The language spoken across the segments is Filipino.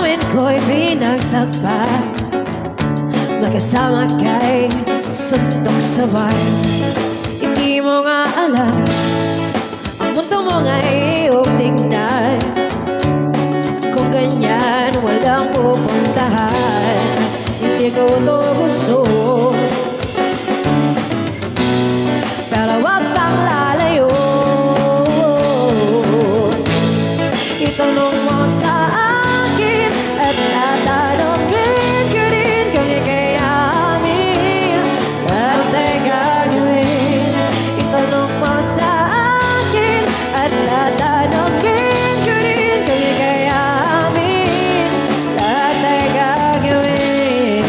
namin ko'y pinagtagpa, magkasama kay suntok sabay. Hindi mo nga alam, ang mundo mo nga iyong tingnan. Kung ganyan walang pupuntahan, hindi ko to gusto. Pero wag kang lalayo, itanong mo sa akin at tatanungin ko rin kung ika'y amin. Lahat ay gagawin. Itanong mo sa akin at tatanungin ko rin kung ika'y amin. Lahat ay gagawin.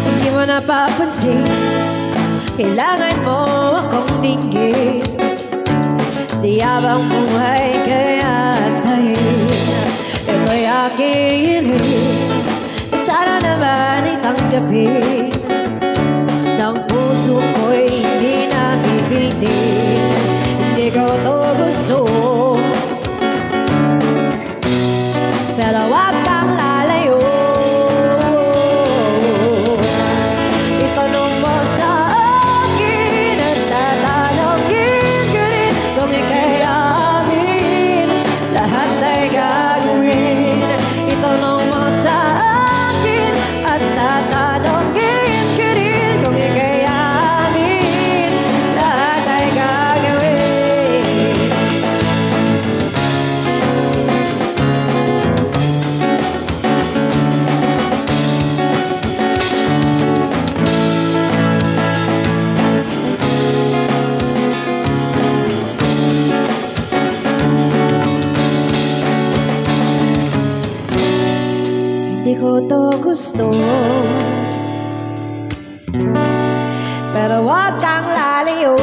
Hindi mo napapansin, kailangan mo akong dinggin. Di habang buhay kaya tahin, ito'y aking hiling. Sana naman ay tanggapin ng puso ko'y hindi nabibitin. Hindi ko to gusto, pero wag kang lalayo. Itanong mo sa akin at tatanungin ko rin kung ika'y amin. Lahat ay gagawin. Itanong mo sa akin at tatanungin ko rin kung ika'y amin. Lahat ay gagawin. Hindi ko to gusto, pero wag kang lalayo.